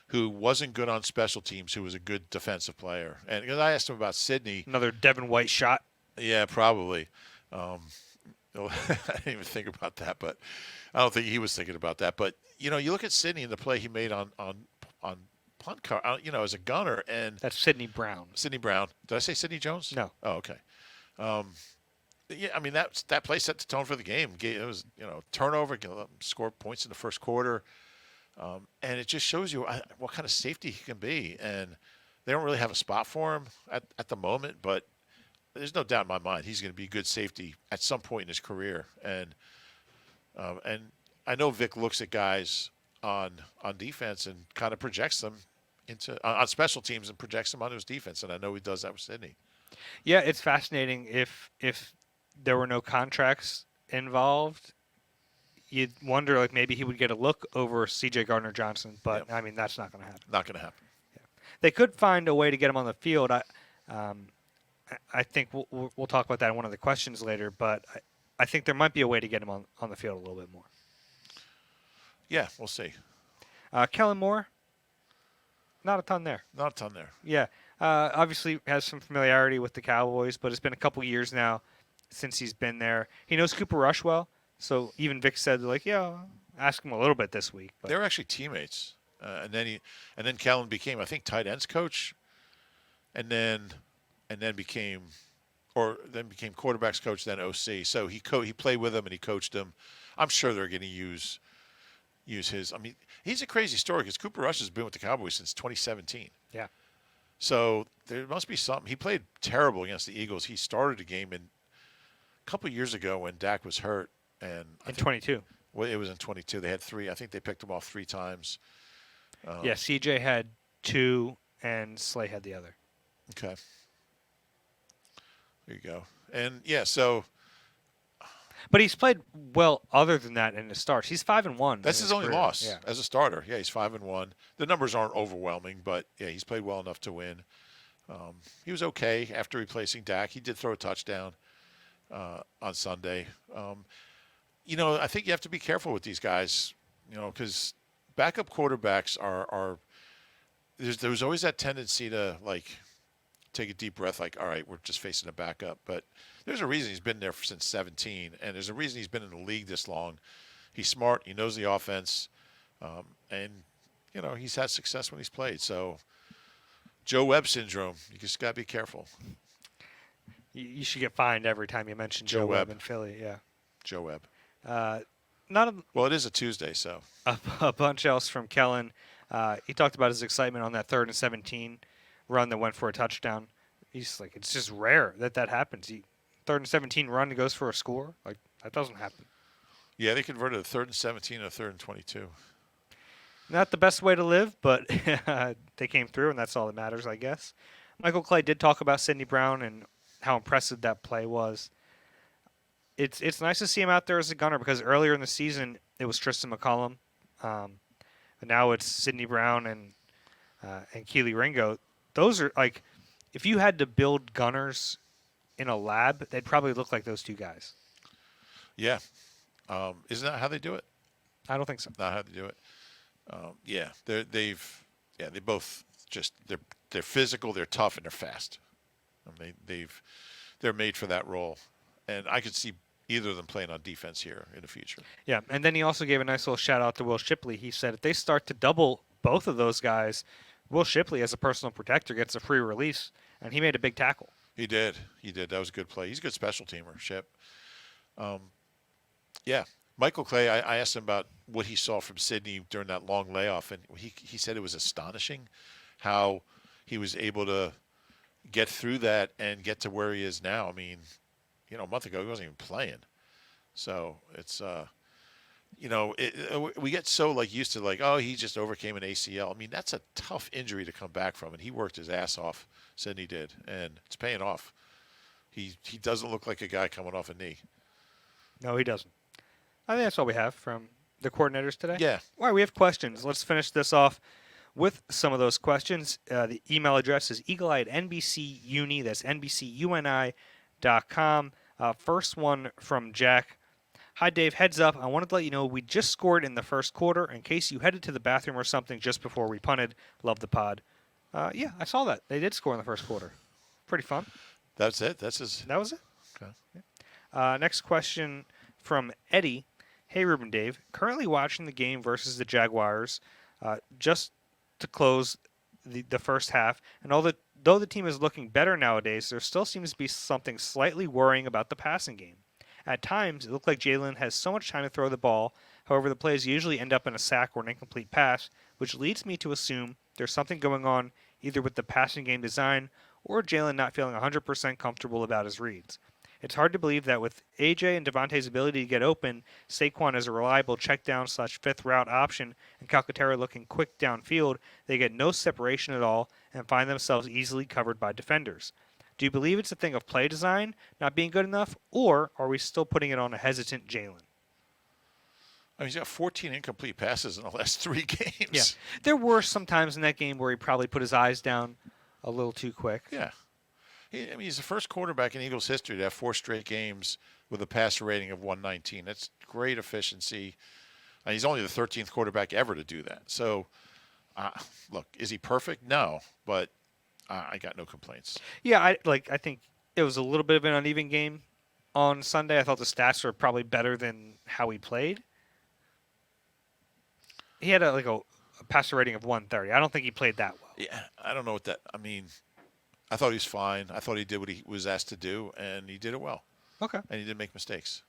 who wasn't good on special teams, who was a good defensive player. And because I asked him about Sidney. Another Devin White shot. Yeah, probably. I didn't even think about that, but I don't think he was thinking about that. But, you look at Sidney and the play he made on punt car, as a gunner. And that's Sidney Brown. Sidney Brown. Did I say Sidney Jones? No. Oh, okay. Yeah, I mean, that play set the tone for the game. It was, turnover, score points in the first quarter. And it just shows you what kind of safety he can be. And they don't really have a spot for him at the moment, but there's no doubt in my mind he's going to be a good safety at some point in his career. And I know Vic looks at guys on defense and kind of projects them on special teams and projects them on his defense. And I know he does that with Sidney. Yeah, it's fascinating. If there were no contracts involved, you'd wonder like maybe he would get a look over C.J. Gardner-Johnson, but Yeah. I mean that's not going to happen. Not going to happen. They could find a way to get him on the field. I think we'll talk about that in one of the questions later, but I think there might be a way to get him on the field a little bit more. Yeah, we'll see. Kellen Moore, not a ton there. Not a ton there. Yeah, obviously has some familiarity with the Cowboys, but it's been a couple years now since he's been there. He knows Cooper Rush well, so even Vic said, like, yeah, ask him a little bit this week. But They were actually teammates, and then Kellen became, I think, tight ends coach, and then became quarterbacks coach, then OC. So he played with him and he coached him. I'm sure they're going to use his. I mean, he's a crazy story because Cooper Rush has been with the Cowboys since 2017. yeah, So there must be something. He played terrible against the Eagles. He started a game a couple of years ago when Dak was hurt, and in 22. Well, it was in 22. They had 3. I think they picked him off 3 times. Yeah, CJ had 2 and Slay had the other. Okay. There you go. And yeah, so But he's played well other than that in his starts. He's 5-1. that's in his only career. loss Yeah. as a starter. Yeah, he's 5-1. The numbers aren't overwhelming, but yeah, he's played well enough to win. He was okay after replacing Dak. He did throw a touchdown on Sunday. I think you have to be careful with these guys, because backup quarterbacks are there's always that tendency to like take a deep breath, like, all right, we're just facing a backup. But there's a reason he's been there since 17, and there's a reason he's been in the league this long. He's smart. He knows the offense, and he's had success when he's played. So Joe Webb syndrome. You just got to be careful. You should get fined every time you mention Joe Webb in Philly. Yeah. Joe Webb. Well, it is a Tuesday, so a bunch else from Kellen. He talked about his excitement on that 3rd and 17 run that went for a touchdown. He's like, it's just rare that happens. 3rd and 17 run goes for a score. Like, that doesn't happen. Yeah, they converted a 3rd and 17 and a 3rd and 22. Not the best way to live, but they came through, and that's all that matters, I guess. Michael Clay did talk about Sidney Brown and how impressive that play was. It's nice to see him out there as a gunner because earlier in the season it was Tristan McCollum, and now it's Sidney Brown and Keely Ringo. Those are like, if you had to build gunners in a lab, they'd probably look like those two guys. Yeah, isn't that how they do it? I don't think so. Not how they do it. They both just they're physical, they're tough, and they're fast. I mean, they're made for that role, and I could see either of them playing on defense here in the future. Yeah, and then he also gave a nice little shout out to Will Shipley. He said if they start to double both of those guys, Will Shipley, as a personal protector, gets a free release, and he made a big tackle. He did. That was a good play. He's a good special teamer, Ship. Yeah. Michael Clay, I asked him about what he saw from Sidney during that long layoff, and he said it was astonishing how he was able to get through that and get to where he is now. I mean, a month ago he wasn't even playing. So it's, we get so used to oh, he just overcame an ACL. I mean, that's a tough injury to come back from, and he worked his ass off. Sidney did, and it's paying off. He doesn't look like a guy coming off a knee. No, he doesn't. I think that's all we have from the coordinators today. Yeah. All right, we have questions. Let's finish this off with some of those questions. The email address is eagleeye@NBCUni. That's NBCUNI.com. First one from Jack. Hi, Dave. Heads up. I wanted to let you know we just scored in the first quarter in case you headed to the bathroom or something just before we punted. Love the pod. Yeah, I saw that. They did score in the first quarter. Pretty fun. That's it? That was it? Okay. Yeah. Next question from Eddie. Hey, Reuben Dave. Currently watching the game versus the Jaguars just to close the first half. And though the team is looking better nowadays, there still seems to be something slightly worrying about the passing game. At times, it looked like Jalen has so much time to throw the ball. However, the plays usually end up in a sack or an incomplete pass, which leads me to assume there's something going on either with the passing game design or Jalen not feeling 100% comfortable about his reads. It's hard to believe that with AJ and Devontae's ability to get open, Saquon is a reliable check-down/fifth route option, and Calcaterra looking quick downfield, they get no separation at all and find themselves easily covered by defenders. Do you believe it's a thing of play design not being good enough, or are we still putting it on a hesitant Jalen? I mean, he's got 14 incomplete passes in the last 3 games. Yeah. There were some times in that game where he probably put his eyes down a little too quick. Yeah. He's the first quarterback in Eagles history to have 4 straight games with a passer rating of 119. That's great efficiency. And he's only the 13th quarterback ever to do that. So, look, is he perfect? No, but I got no complaints. Yeah, I think it was a little bit of an uneven game on Sunday. I thought the stats were probably better than how he played. He had a passer rating of 130. I don't think he played that well. Yeah, I don't know what that. I mean, I thought he was fine. I thought he did what he was asked to do, and he did it well. Okay. And he didn't make mistakes.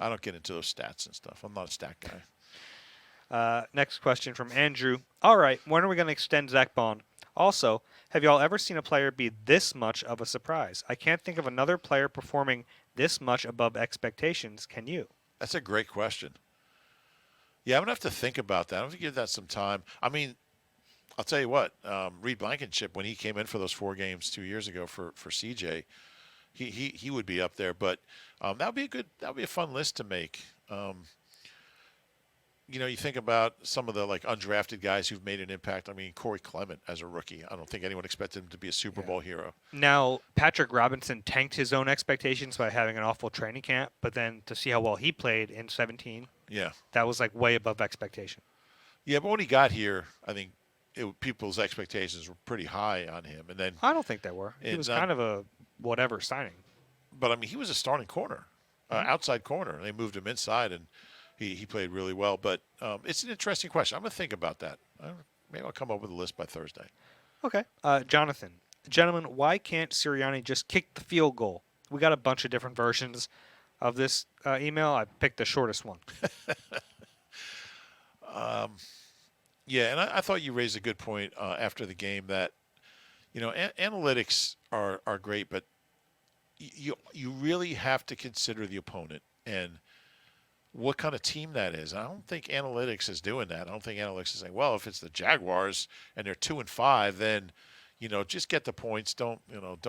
I don't get into those stats and stuff. I'm not a stat guy. Next question from Andrew. All right, when are we going to extend Zach Bond? Also, have y'all ever seen a player be this much of a surprise? I can't think of another player performing this much above expectations. Can you? That's a great question. Yeah, I'm going to have to think about that. I'm going to give that some time. I mean, I'll tell you what, Reed Blankenship, when he came in for those 4 games 2 years ago for CJ, he would be up there. But that would be a fun list to make. You think about some of the undrafted guys who've made an impact. I mean, Corey Clement as a rookie. I don't think anyone expected him to be a Super Bowl hero. Now, Patrick Robinson tanked his own expectations by having an awful training camp, but then to see how well he played in 17, that was way above expectation. Yeah, but when he got here, I think people's expectations were pretty high on him. And then I don't think they were. He was kind of a whatever signing. But I mean, he was a starting corner, outside corner. They moved him inside, and he played really well. But it's an interesting question. I'm going to think about that. Maybe I'll come up with a list by Thursday. Okay. Jonathan, gentlemen, why can't Sirianni just kick the field goal? We got a bunch of different versions of this email. I picked the shortest one. Yeah, and I thought you raised a good point after the game that, analytics are great, but you really have to consider the opponent and what kind of team that is. I don't think analytics is doing that. I don't think analytics is saying, well, if it's the Jaguars and they're 2-5, then, just get the points. Don't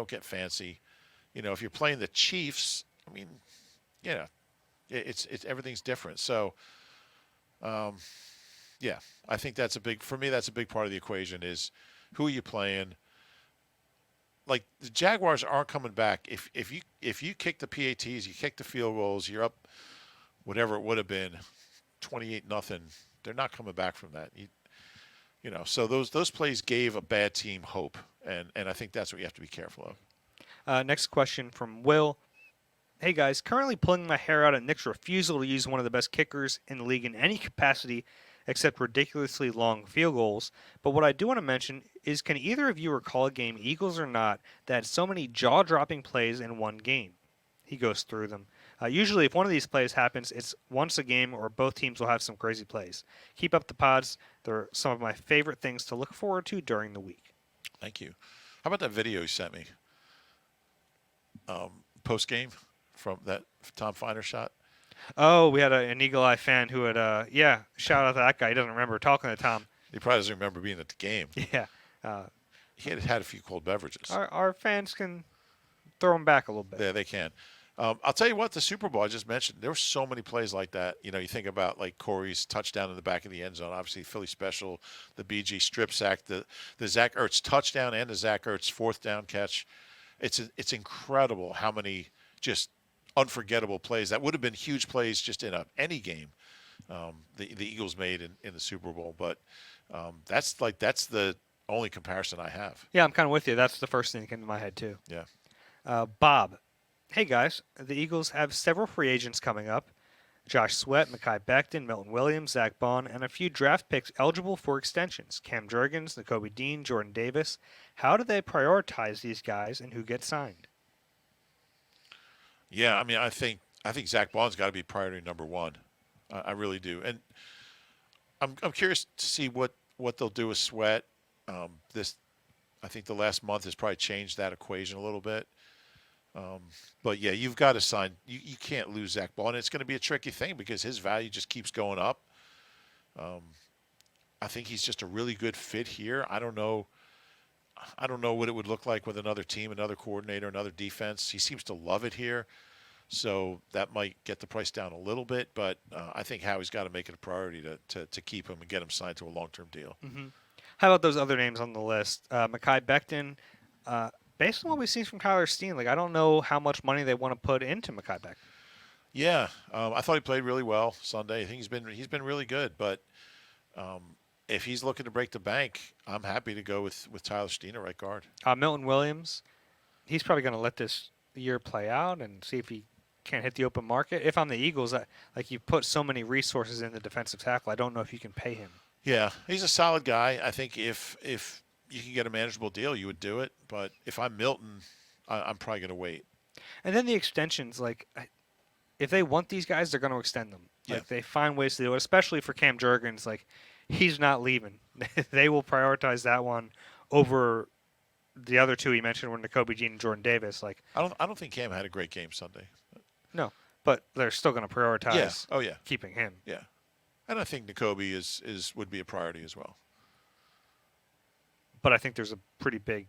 get fancy. If you're playing the Chiefs, I mean, it's everything's different. So, yeah, I think that's a big part of the equation is who are you playing? Like the Jaguars aren't coming back. If you kick the PATs, you kick the field goals, you're up whatever it would have been, 28-0. They're not coming back from that. So those plays gave a bad team hope, and I think that's what you have to be careful of. Next question from Will. Hey guys, currently pulling my hair out at Nick's refusal to use one of the best kickers in the league in any capacity except ridiculously long field goals. But what I do want to mention is, can either of you recall a game, Eagles or not, that had so many jaw-dropping plays in one game? He goes through them. Usually, if one of these plays happens, it's once a game or both teams will have some crazy plays. Keep up the pods. They're some of my favorite things to look forward to during the week. Thank you. How about that video you sent me? Post-game from that Tom Feiner shot? Oh, we had an Eagle Eye fan who had, shout out to that guy. He doesn't remember talking to Tom. He probably doesn't remember being at the game. Yeah. He had a few cold beverages. Our fans can throw them back a little bit. Yeah, they can. I'll tell you what, the Super Bowl I just mentioned, there were so many plays like that. You think about Corey's touchdown in the back of the end zone, obviously Philly special, the BG strip sack, the Zach Ertz touchdown and the Zach Ertz 4th down catch. It's incredible how many just unforgettable plays that would have been huge plays just in any game the Eagles made in the Super Bowl. But that's the only comparison I have. Yeah, I'm kind of with you. That's the first thing that came to my head too. Yeah. Bob. Hey guys, the Eagles have several free agents coming up. Josh Sweat, Mekhi Becton, Milton Williams, Zach Bond, and a few draft picks eligible for extensions. Cam Jurgens, Nakobe Dean, Jordan Davis. How do they prioritize these guys and who gets signed? Yeah, I mean, I think Zach Bond's got to be priority number one. I really do, and I'm curious to see what they'll do with Sweat. I think the last month has probably changed that equation a little bit. But yeah, you've got to sign. You can't lose Zach Bond. It's going to be a tricky thing because his value just keeps going up. I think he's just a really good fit here. I don't know I don't know what it would look like with another team, another coordinator, another defense. He seems to love it here, so that might get the price down a little bit. But I think Howie's got to make it a priority to keep him and get him signed to a long-term deal. Mm-hmm. How about those other names on the list? Mekhi Becton. Based on what we've seen from Kyler Steen, like I don't know how much money they want to put into Mekhi Becton. Yeah, I thought he played really well Sunday. I think he's been really good. But if he's looking to break the bank, I'm happy to go with Tyler Steen at right guard. Milton Williams, he's probably going to let this year play out and see if he can't hit the open market. If I'm the Eagles, like you put so many resources in the defensive tackle, I don't know if you can pay him. Yeah, he's a solid guy. I think if you can get a manageable deal, you would do it. But if I'm Milton, I'm probably going to wait. And then the extensions, like if they want these guys, they're going to extend them. Yeah. Like they find ways to do it, especially for Cam Jurgens. Like he's not leaving. They will prioritize that one over the other two he mentioned were N'Kobe Dean and Jordan Davis. Like I don't think Cam had a great game Sunday. no, but they're still going to prioritize. Yeah. Oh yeah. Keeping him. Yeah. And I think N'Kobe would be a priority as well. But I think there's a pretty big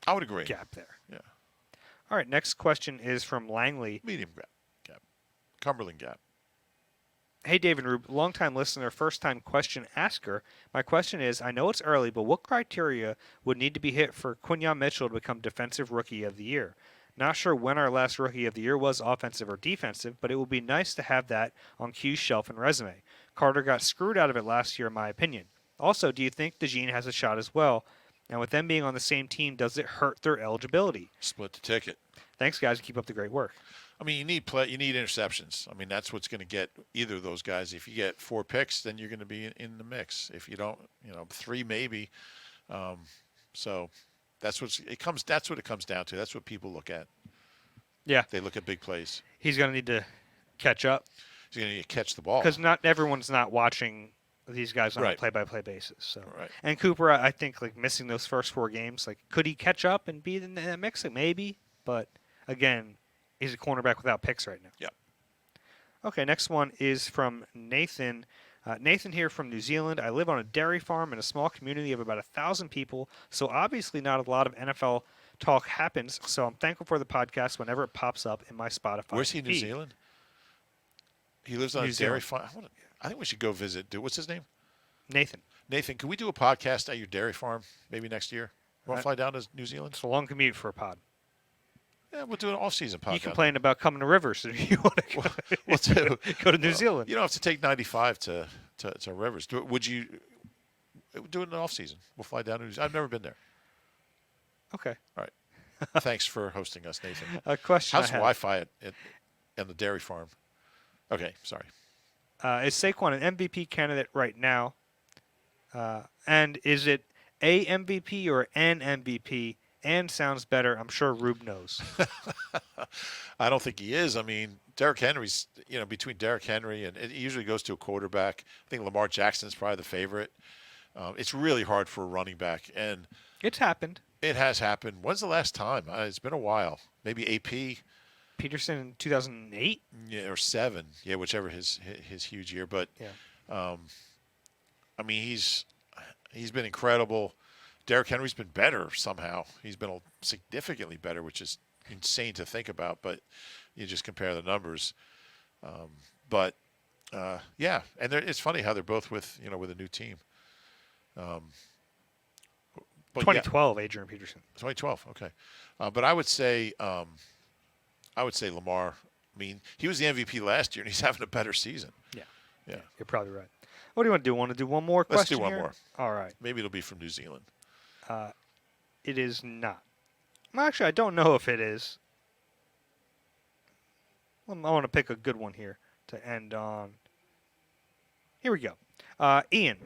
I would agree. gap there. Yeah. All right, next question is from Langley. Medium gap. Cumberland gap. Hey, David Rube, longtime listener, first-time question asker. My question is, I know it's early, but what criteria would need to be hit for Quinyon Mitchell to become Defensive Rookie of the Year? Not sure when our last Rookie of the Year was, offensive or defensive, but it would be nice to have that on Q's shelf and resume. Carter got screwed out of it last year, in my opinion. Also, do you think DeJean has a shot as well? And with them being on the same team, does it hurt their eligibility? Split the ticket. Thanks, guys. Keep up the great work. I mean, you need interceptions. I mean, that's what's going to get either of those guys. If you get 4 picks, then you're going to be in the mix. If you don't, 3 maybe. So that's what it comes down to. That's what people look at. Yeah. They look at big plays. He's going to need to catch up. He's going to need to catch the ball. Because not everyone's not watching these guys on Right. a play-by-play basis. So, Right. And Cooper, I think, like missing those first 4 games, like could he catch up and be in that mix? Like, maybe, but again, he's a cornerback without picks right now. Yeah. Okay, next one is from Nathan. Nathan here from New Zealand. I live on a dairy farm in a small community of about 1,000 people, so obviously not a lot of NFL talk happens. So I'm thankful for the podcast whenever it pops up in my Spotify. Where's he? New feed. Zealand. He lives on New a dairy Zealand. farm. I think we should go visit. What's his name? Nathan. Nathan, can we do a podcast at your dairy farm maybe next year? Want to fly down to New Zealand? It's a long commute for a pod. Yeah, we'll do an off-season podcast. You complained about coming to Rivers, so you want to go to New Zealand. You don't have to take 95 to Rivers. Would you do it in the off-season? We'll fly down to New Zealand. I've never been there. Okay. All right. Thanks for hosting us, Nathan. A question How's I have. Wi-Fi at the dairy farm? Okay, sorry. Is Saquon an MVP candidate right now? And is it a MVP or an MVP? And sounds better. I'm sure Rube knows. I don't think he is. I mean, Derrick Henry's, between Derrick Henry and it usually goes to a quarterback. I think Lamar Jackson's probably the favorite. It's really hard for a running back, and It's happened. it has happened. When's the last time? It's been a while. Maybe AP, Peterson in 2008. yeah, or 7, yeah, whichever his huge year. But Yeah. I mean, he's been incredible. Derrick Henry's been better somehow. He's been significantly better, which is insane to think about. But you just compare the numbers. Yeah, and it's funny how they're both with a new team. But 2012, Adrian Peterson. 2012, okay. But I would say Lamar. I mean, he was the MVP last year, and he's having a better season. Yeah. Yeah. You're probably right. What do you want to do? Want to do one more question? Let's do one here? more. All right. Maybe it'll be from New Zealand. It is not. Well, actually, I don't know if it is. I want to pick a good one here to end on. Here we go. Ian.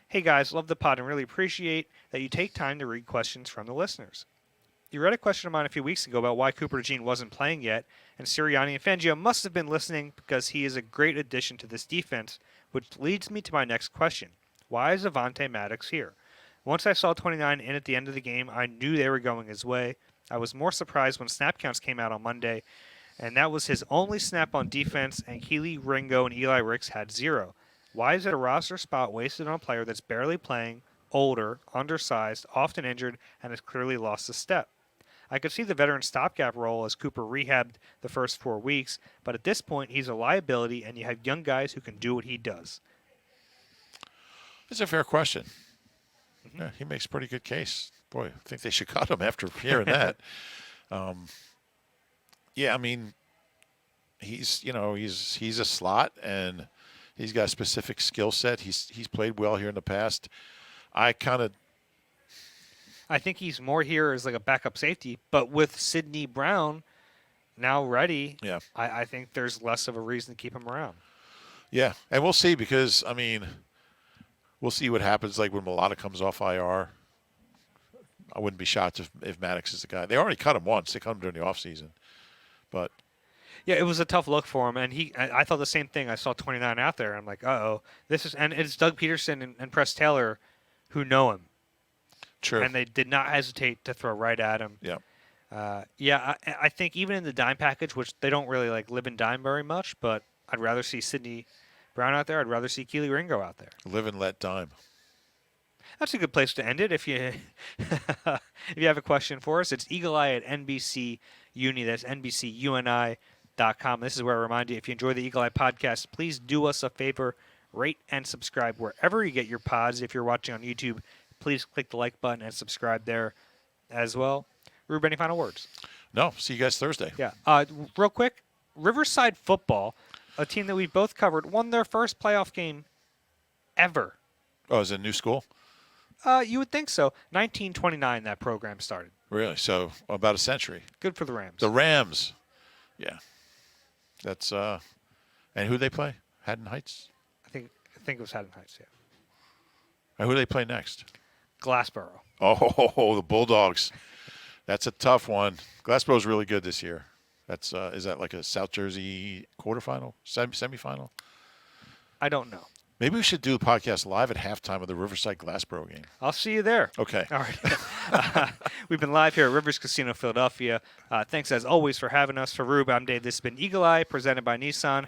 Hey, guys. Love the pod and really appreciate that you take time to read questions from the listeners. You read a question of mine a few weeks ago about why Cooper DeJean wasn't playing yet, and Sirianni and Fangio must have been listening because he is a great addition to this defense, which leads me to my next question. Why is Avonte Maddox here? Once I saw 29 in at the end of the game, I knew they were going his way. I was more surprised when snap counts came out on Monday, and that was his only snap on defense, and Keely, Ringo, and Eli Ricks had 0. Why is it a roster spot wasted on a player that's barely playing, older, undersized, often injured, and has clearly lost a step. I could see the veteran stopgap role as Cooper rehabbed the first 4 weeks, but at this point, he's a liability, and you have young guys who can do what he does. It's a fair question. Yeah, he makes a pretty good case. Boy, I think they should cut him after hearing that. Yeah, I mean, he's a slot, and he's got a specific skill set. He's played well here in the past. I think he's more here as like a backup safety, but with Sidney Brown now ready, yeah, I think there's less of a reason to keep him around. Yeah, and we'll see because, I mean, we'll see what happens like when Mulata comes off IR. I wouldn't be shocked if Maddox is the guy. They already cut him once. They cut him during the offseason. But yeah, it was a tough look for him, and I thought the same thing. I saw 29 out there. I'm like, and it's Doug Peterson and Press Taylor who know him. True. And they did not hesitate to throw right at him. Yeah. I think even in the dime package, which they don't really like live and dime very much, but I'd rather see Sidney Brown out there. I'd rather see Keely Ringo out there. Live and let dime. That's a good place to end it. If you if you have a question for us, it's eagle-eye at NBC Uni. That's NBCUNI.com. This is where I remind you, if you enjoy the Eagle Eye podcast, please do us a favor, rate and subscribe wherever you get your pods. If you're watching on YouTube, please click the like button and subscribe there as well. Rube, any final words? No. See you guys Thursday. Yeah. Real quick, Riverside Football, a team that we've both covered, won their first playoff game ever. Oh, is it a new school? You would think so. 1929, that program started. Really? So about a century. Good for the Rams. The Rams. Yeah. That's and who they play? Haddon Heights? I think it was Haddon Heights, yeah. And who do they play next? Glassboro. Oh, the Bulldogs. That's a tough one. Glassboro's really good this year. That's is that like a South Jersey quarterfinal, semifinal? I don't know. Maybe we should do the podcast live at halftime of the Riverside Glassboro game. I'll see you there. Okay. All right. We've been live here at Rivers Casino, Philadelphia. Thanks, as always, for having us. For Rube, I'm Dave. This has been Eagle Eye, presented by Nissan.